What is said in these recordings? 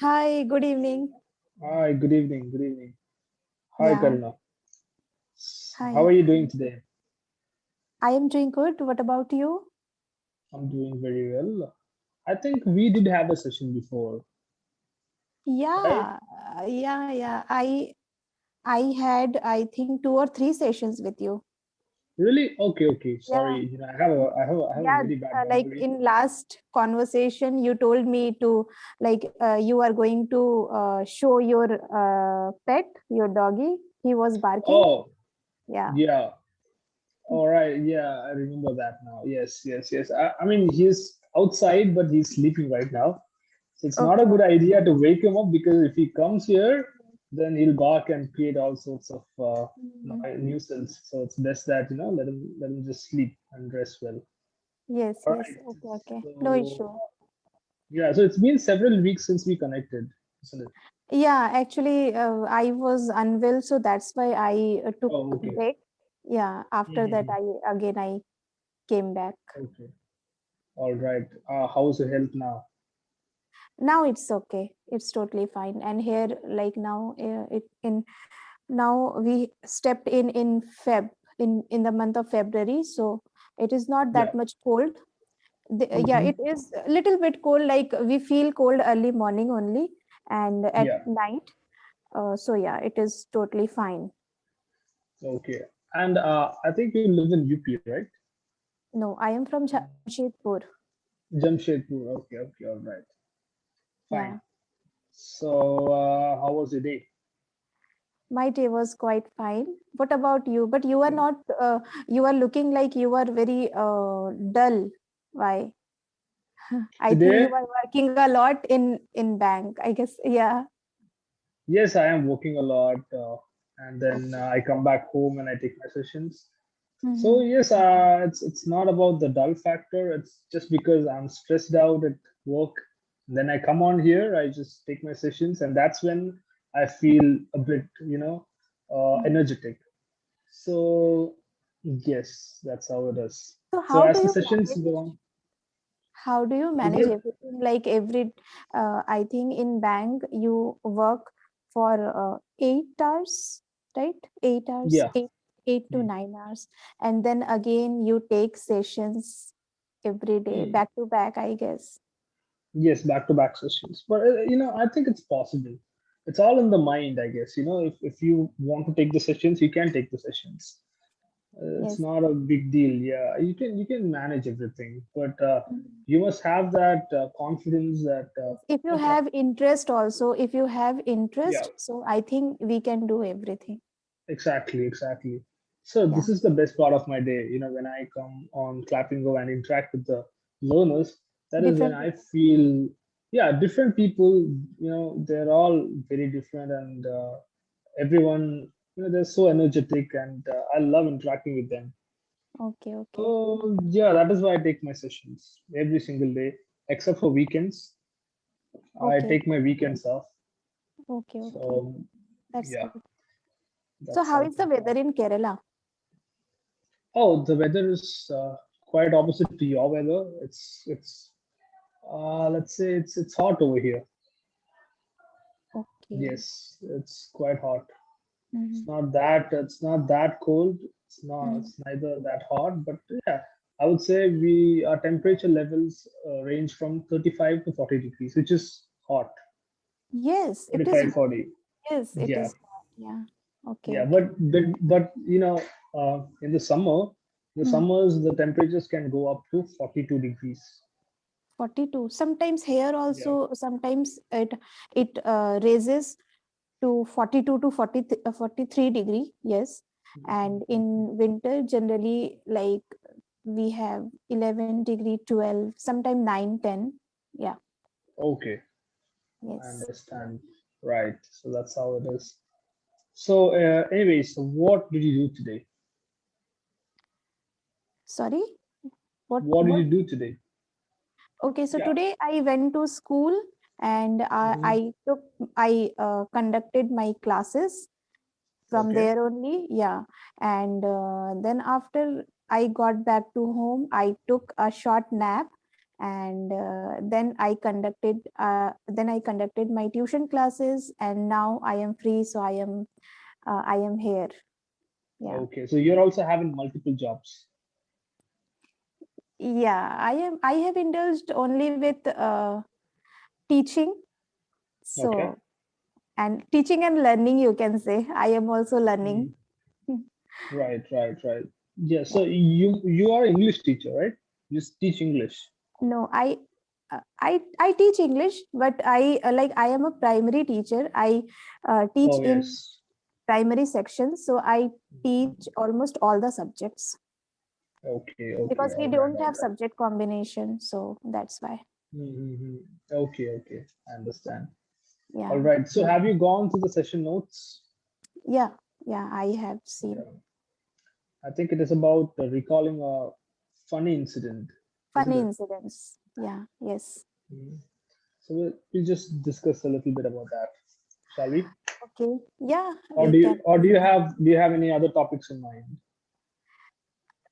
Hi, good evening. Hi, good evening. Good evening. Hi, Yeah, Karuna. How hi. are you doing today? I am doing good. What about you? I'm doing very well. I think we did have a session before, right? Yeah. I had, I think, two or three sessions with you. Really? Okay, okay. Yeah. Sorry. I have a Yeah, very bad like memory. in last conversation, you told me to you are going to show your pet, your doggy. He was barking. Oh, Yeah. yeah. All right. Yeah, I remember that now. Yes, yes, yes. I mean, he's outside, but he's sleeping right now. So it's not a Okay. good idea to wake him up because if he comes here, then he'll bark and create all sorts of Mm. nuisance. So it's best that let him just sleep and rest well. Yes, All yes. right. Okay. No So issue. yeah, so it's been several weeks since we connected, isn't it? Yeah, actually, I was unwell, so that's why I took Oh, okay. break. Yeah, after that, Hmm. I came back. Okay. All right. How's your health now? Now it's okay. It's totally fine. And here, like now, it in now we stepped in Feb in the month of February, so it is not Yeah. that much cold. Yeah, Hmm. it is a little bit cold. Like we feel cold early morning only, and at Yeah. night. So yeah, it is totally fine. Okay. And I think you live in UP, right? No, I am from Jamshedpur. Jamshedpur. Okay. Okay. All right. Fine. Yeah, So how was your day? my day was quite fine. What about you? But you are not, you are looking like you are very dull. Why? I think you Today, are working a lot in bank, I guess. Yeah. yes, I am working a lot, and then Okay. I come back home and I take my sessions. So Mm-hmm. yes, it's not about the dull factor. It's just because I'm stressed out at work. Then I come on here, I just take my sessions, and that's when I feel a bit, energetic. So yes, that's how it is. So So how do as the you sessions manage? go on, How do you all manage good. everything? Like I think in bank you work for 8 hours, right? 8 hours, Yeah. eight to Hmm. 9 hours, and then again you take sessions every day, Hmm. back to back, I guess. Yes, back-to-back sessions. But I think it's possible. It's all in the mind, I guess. If you want to take the sessions, you can take the sessions. It's Yes. not a big deal. Yeah, you can manage everything, but Mm. you must have that confidence that Yes. If you okay, have interest also, if you have yeah, interest, so I think we can do everything. exactly, exactly. So Yeah. this is the best part of my day. When I come on Clappingo and interact with the learners, that is when Different I people. feel, yeah, different people. They're all very different, and everyone, they're so energetic, and I love interacting with them. Okay, okay. So yeah, that is why I take my sessions every single day, except for weekends. I Okay. take my weekends off. Okay, okay. So That's yeah, good. So that's how how is the things weather are. in Kerala? Oh, the weather is quite opposite to your weather. It's let's say it's hot over here. Okay. Yes, it's quite hot. Mm-hmm. It's not that cold. Mm. It's neither that hot, but yeah, I would say we our temperature levels range from 35 to 40 degrees, which is hot. Yes, it is 35, hot. 40. Yes, it Yeah, is hot. Yeah. Okay, yeah, okay. but in the Mm. summers the temperatures can go up to 42 degrees. 42. Sometimes here Yeah. also, sometimes it raises to 42 to 40, 43 degree. Yes. And in winter, generally, like we have 11 degree, 12, sometime 9, 10. Yeah. Okay, I Yes. understand. Right. So that's how it is. So, anyways, so what did you do today? Sorry. What? What did What? you do today? Okay, so Yeah. today I went to school and Hmm. I conducted my classes from Okay. there only. Yeah, and then after I got back to home, I took a short nap, and then I conducted my tuition classes, and now I am free, so I am here. Yeah. Okay, so you're also having multiple jobs. Yeah, I have indulged only with teaching. So, Okay. and teaching and learning, you can say. I am also learning. Right, right, right. Yeah. Yeah. So you are English teacher, right? You teach English. No, I teach English, but I am a primary teacher. I teach Oh in yes. primary section, so I teach almost all the subjects Okay, okay, because we all right, don't all have right. subject combination, so that's why. Mm-hmm. Okay, okay, I understand. All Yeah, right. So have you gone through the session notes? yeah, yeah. I have seen Yeah. I think it is about recalling a funny incident, isn't funny it? incidents. Yeah, yes. Mhm. So we'll just discuss a little bit about that, shall we? Okay. Yeah, Or we can. do you have any other topics in mind?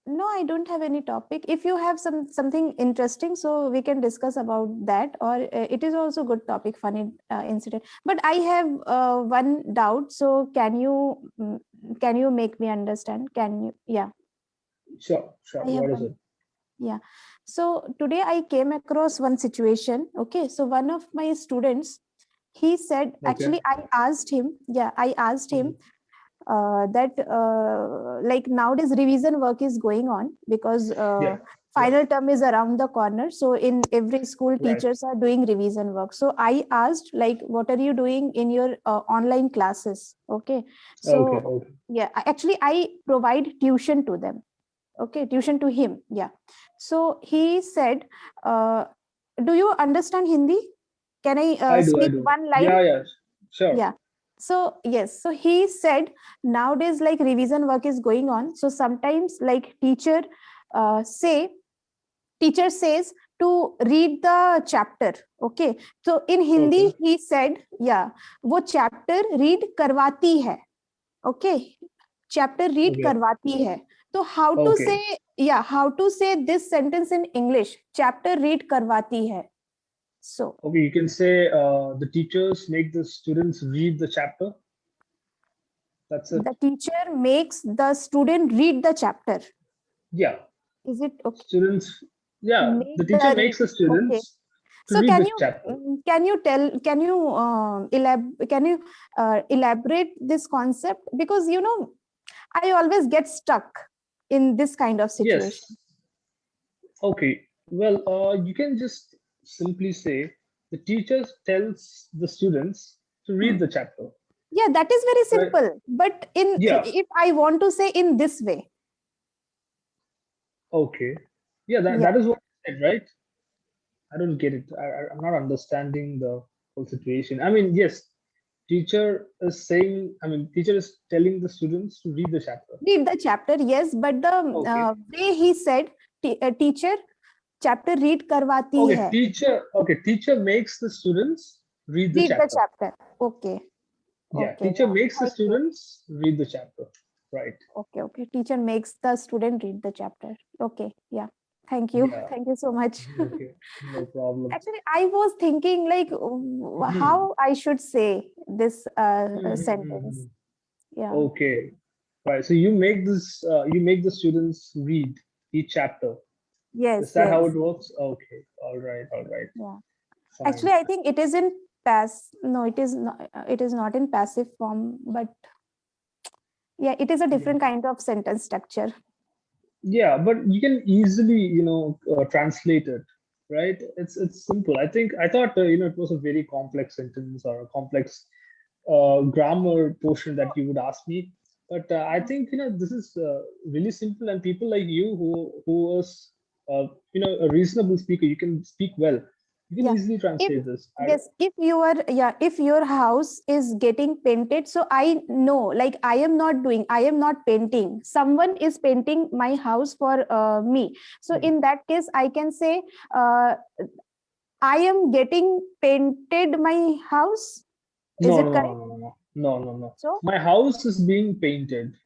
No, I don't have any topic. If you have something interesting, so we can discuss about that. Or it is also good topic, funny incident. But I have one doubt. So can you make me understand? Can you? Yeah, Sure, sure. I have What is one. it? Yeah. So today I came across one situation. Okay. So one of my students, he said, Okay. actually, I asked him. Yeah, I asked him Mhm. that like nowadays revision work is going on because Yeah, yeah, final term is around the corner, so in every school right. teachers are doing revision work. So I asked, like, what are you doing in your online classes? Okay. Okay, So okay. yeah, actually I provide tuition to them. Okay, tuition to him. Yeah. So he said, uh, do you understand Hindi? Can I I speak do. one line? Yeah, yeah, sure. Yeah. So yes, so he said nowadays like revision work is going on. So sometimes like say teacher says to read the chapter. Okay. So in Okay, Hindi he said, yeah, वो chapter read करवाती है. Okay. Chapter read okay, करवाती है. So okay. how to say this sentence in English? Chapter read करवाती है. So Okay, you can say the teachers make the students read the chapter. That's it. the teacher makes the student read the chapter. Yeah, Is it okay? students. Yeah, Make the the teacher makes the okay. students to So read the chapter. can you elaborate this concept, because I always get stuck in this kind of situation. Yes. Okay. Well, you can just simply say the teacher tells the students to Hmm. read the chapter. Yeah, that is very Right? simple. But in Yeah. if I want to say in this way, Okay. Yeah, yeah, that is what I said, right? I don't get it. I'm not understanding the whole situation. I mean, yes, teacher is saying, I mean, teacher is telling the students to read the chapter. read the chapter. Yes, but the Okay. way he said, teacher chapter read करवाती Okay, है. teacher makes the students read the Read the chapter. chapter. Okay. Yeah, Okay. teacher Yeah. makes the Thank you. students read the chapter. Right. Okay, okay. Teacher makes the student read the chapter. Okay, yeah. Thank you. Yeah. Thank you so much. Okay. No problem. Actually, I was thinking like Mhm. how I should say this sentence. Mhm. Yeah. Okay. Right. So you make the students read each chapter. Is Yes, that how yes. it works? Okay. All right. All right. Yeah. Fine. Actually, I think it is in no, it is not in passive form, but yeah, it is a different kind of sentence structure. Yeah, but you can easily, translate it, right? It's simple. I thought, it was a very complex sentence or a complex grammar portion that you would ask me. But I think, this is really simple, and people like you who is, a reasonable speaker, you can speak well. You can Yeah. easily If translate this. yes, if your house is getting painted, so I know, like, I am not painting. Someone is painting my house for me. So in that case, I can say, I am getting painted my house. Is No, it no, correct? no, no, no, no, no, no. So My house is being painted.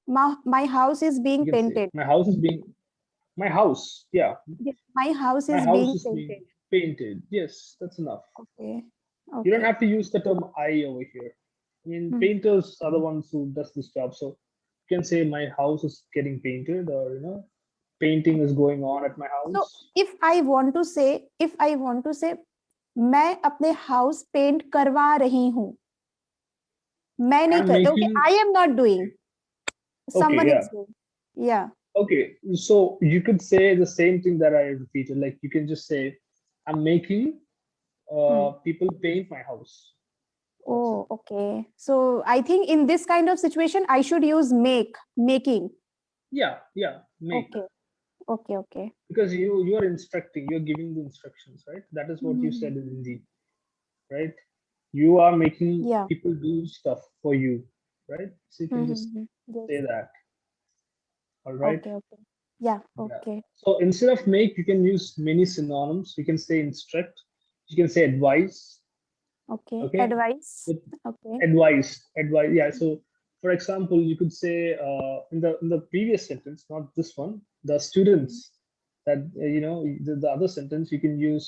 my house is You being can say painted. my house is being. My house, yeah, Yes, my house my is house being is being painted. painted. Yes, that's enough. Okay. You don't Okay. have to use the term I over here. I mean, Hmm. painters are the ones who does this job. So you can say my house is getting painted, or painting is going on at my So house. if I want to say मैं अपने house paint करवा रही हूँ, मैं नहीं I'm कर, okay, making. I am not doing, Okay, someone yeah. is doing. Yeah. Okay, so you could say the same thing that I repeated. Like you can just say, I'm making Hmm. people paint my house. That's it. Oh, okay. So I think in this kind of situation, I should use making. Yeah, yeah, make. Okay. Okay. Okay. Because you are instructing, you're giving the instructions, right? That is what you Hmm. said in Hindi, right? You are making Yeah. people do stuff for you, right? So you can just Mm-hmm. say Yes. that. All right. Okay. Okay. Yeah. Yeah. Okay. So instead of make, you can use many synonyms. You can say instruct. You can say advise. Okay. Okay. Advice. With Okay. advice. Yeah. So for example, you could say in the previous sentence, not this one, the Mhm. students. That the other sentence you can use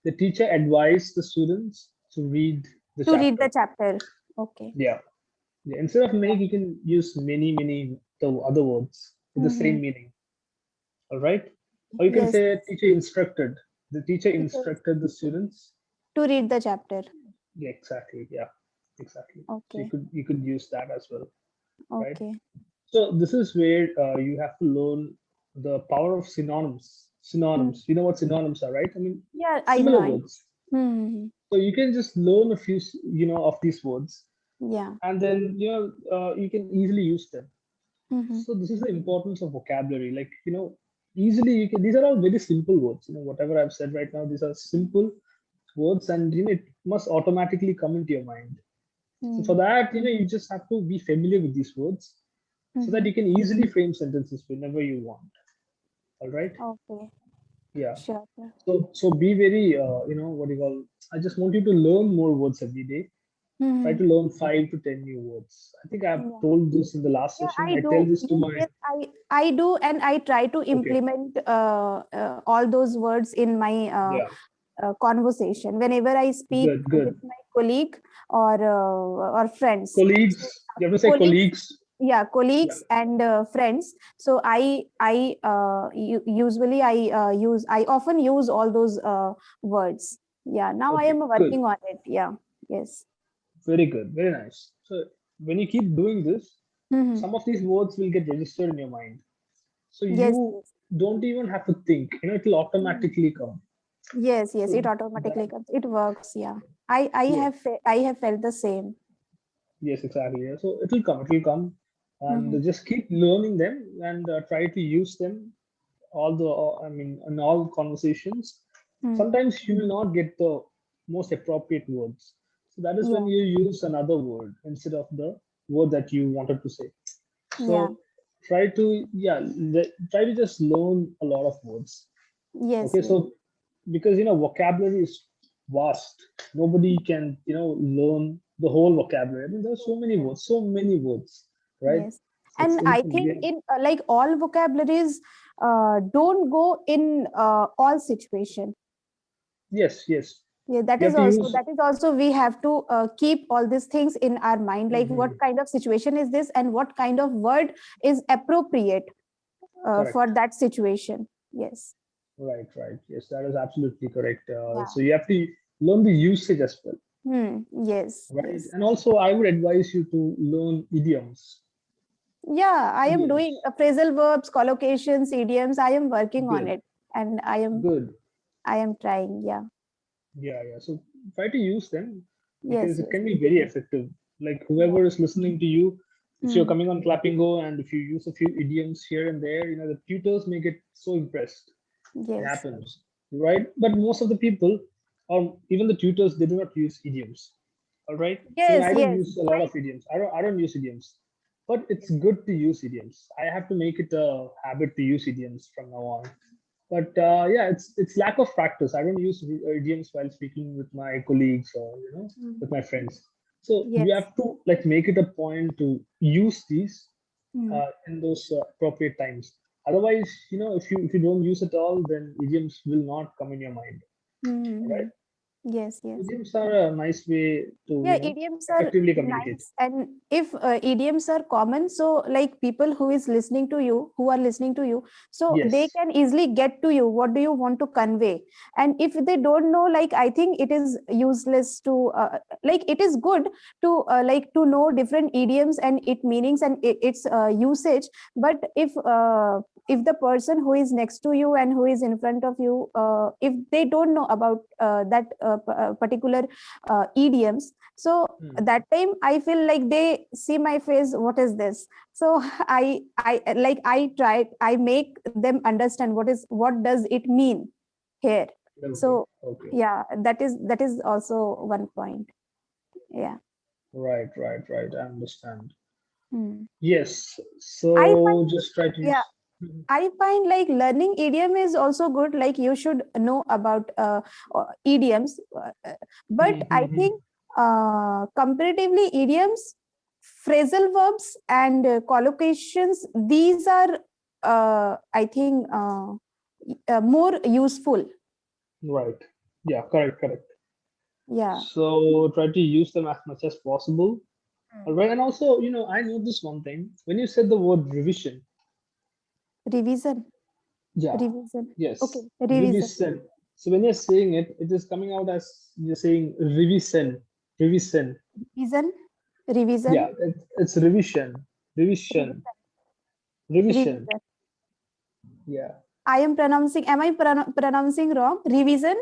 the teacher advised the students to read the To read the chapter. chapter. Okay. Yeah. Yeah, instead of Yeah. make, you can use many the other words with the Mm-hmm. same meaning. All right. Or you can Yes. say Yes. teacher instructed. The teacher Teacher instructed the students. to read the chapter. Yeah, exactly. Yeah, exactly. So you Okay. could you could use that as well, right? Okay. So this is where you have to learn the power of synonyms. Hmm. Synonyms. You know what synonyms are, right? I mean, Yeah, I know. similar I know. words. Hmm. So you can just learn a few, of these words, Yeah. and then you can easily use them. Hmm. So this is the importance of vocabulary. Like, easily you can, these are all very simple words. Whatever I've said right now, these are simple words, and it must automatically come into your mind. So for Hmm. that, you just have to be familiar with these words so that Hmm. you can easily frame sentences whenever you want. All right. Okay. Yeah. Sure. Sure. So be very, what do you call? I just want you to learn more words every day. Try Hmm. to learn 5 to 10 new words. I think I've Yeah. told this in the last Yeah, session. I I tell do. this to Yes, my. yes, I do, and I try to Okay. implement all those words in my Yeah. conversation whenever I speak Good. with Good. my colleague or friends. Colleagues. So, You have to say colleagues, colleagues. yeah, Yeah. colleagues and friends. So usually I often use all those words. Yeah, now I Okay. am Good. working on it. Yeah. Yes. Very good. Very nice. So when you keep doing this, Hmm. some of these words will get registered in your mind. So Yes. you Yes. don't even have to think. It will Mhm. automatically come. Yes, yes, it So automatically that, comes. It works, yeah. I yes, I have felt the same. yes, exactly. Yeah. So it will come. It will come, Hmm. and just keep learning them and try to use them. I mean, in all conversations. Hmm. Sometimes you will not get the most appropriate words. So that is when Yeah, you use another word instead of the word that you wanted to say. yeah. So try to just learn a lot of words. Yes, Okay, yes, so because vocabulary is vast, nobody can learn the whole vocabulary. I mean, there's so many words, right? yes. It's And I think yeah. in like all vocabularies don't go in all situation. Yes, yes. Yeah, You have to use. that is also we have to keep all these things in our mind, like what Mhm. kind of situation is this and what kind of word is appropriate for Correct. that situation. Yes. Right, right. Yes, that is absolutely correct. Yeah. So you have to learn the usage as well, Hmm. Yes, right? yes. And also, I would advise you to learn idioms. Yeah, I am doing Idioms. phrasal verbs, collocations, idioms. I am working on Good, it, and good. I am trying. Yeah. Yeah, yeah. So try to use them because Yes. it Yes. can be very effective. Like Yeah. whoever is listening to you, if you're Hmm. coming on Clappingo and if you use a few idioms here and there, the tutors may get so impressed. It Yes. happens, right? But most of the people, or even the tutors, they do not use idioms. All right. Even Yes. I don't Yes. use a lot of idioms. I don't use idioms, but it's good to use idioms. I have to make it a habit to use idioms from now on. But yeah, it's lack of practice. I don't use idioms while speaking with my colleagues or Hmm. with my friends. So we Yes. have to like make it a point to use these Hmm. in those appropriate times. Otherwise, if you don't use it all, then idioms will not come in your mind. Mm-hmm. Right? Yes, yes. Idioms are a nice way to, Yeah, idioms are effectively communicate. nice. And if idioms are common, so like people who is listening to you, who are listening to you, so they Yes. can easily get to you. What do you want to convey? And if they don't know, like, I think it is useless to, like, it is good to, like, to know different idioms and its meanings and its usage. But if the person who is next to you and who is in front of you, if they don't know about that particular idioms, so Hmm. that time I feel like they see my face, what is this? So I make them understand what does it mean here. Okay. So Okay. yeah, that is also one point. Yeah. Right. Right. Right. I understand. Hmm. Yes. I find, So just try to yeah, use. Mhm. I find like learning idiom is also good. Like you should know about idioms, but I Mhm. think comparatively idioms, phrasal verbs, and collocations. These are, I think, more useful. Right. Yeah. Correct. Correct. Yeah. So try to use them as much as possible. All Mm. right. And also, I noticed one thing when you said the word revision. Revision. Yeah. Revision. Okay. Yes. Revision. Revision. So when you're saying it, it is coming out as you're saying revision. Revision. Revision. Revision. Yeah. It's revision. Revision. Revision. Revision. Revision. Yeah. I am pronouncing. Am I pronouncing wrong? Revision.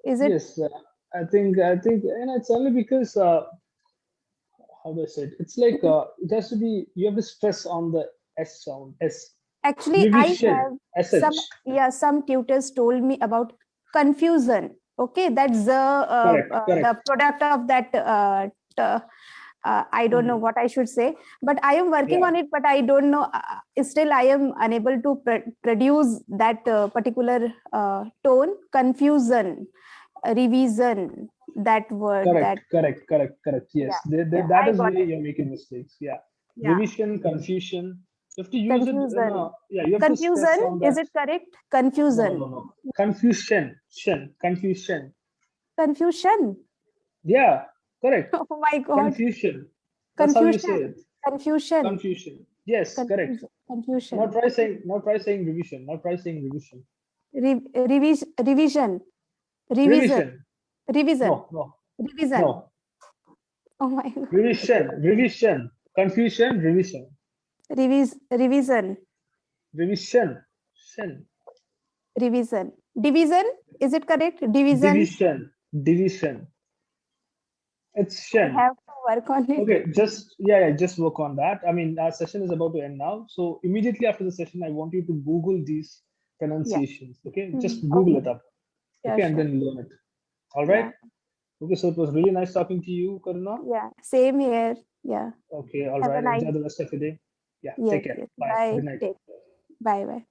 Is it? Yes. I think, and it's only because how do I say it? It's like it has to be. You have to stress on the S sound. S. Actually, I Revision. have some, SH. yeah, some tutors told me about confusion. Okay, that's Correct. the Correct. product of that. I don't know Mhm. what I should say, but I am working Yeah. on it. But I don't know. Still, I am unable to produce that particular tone. Confusion, revision. That word. Correct. That, Correct. Correct. Correct. yeah, Yes. yeah. That I is got where it. you're making mistakes. Yeah. Yeah, Revision, confusion. You have to use it in a. confusion. Yeah. You have to stress Confusion. on Is that. it correct? No. No. Confusion. No. No. Confusion. Confusion. Confusion. Yeah. Correct. Oh my God. Confusion. That's how you say Confusion. it. Confusion. Confusion. Yes. Correct. Confusion. Confusion. Not try saying revision. Not try saying revision. Revision. Revision. Revision. Revision. No. No. Revision. No. Oh my God. Revision. Revision. Confusion. Revision. Revision. Revision. Shen. Revision. Division. Is it correct? Division. Division. Division. It's I Shen. have to work on it. Okay, just work on that. I mean, our session is about to end now. So immediately after the session, I want you to Google these Yeah. pronunciations. Okay, just Google Okay. it up. Yeah, Okay, and sure. then learn it. All right. Yeah. Okay, so it was really nice talking to you, Karuna. Yeah. Same here. Yeah. Okay, all Have a right. nice. Enjoy the rest of your day. Yeah, Yes. take care. Yes. Bye. Bye. Good night. Take. Bye. Bye.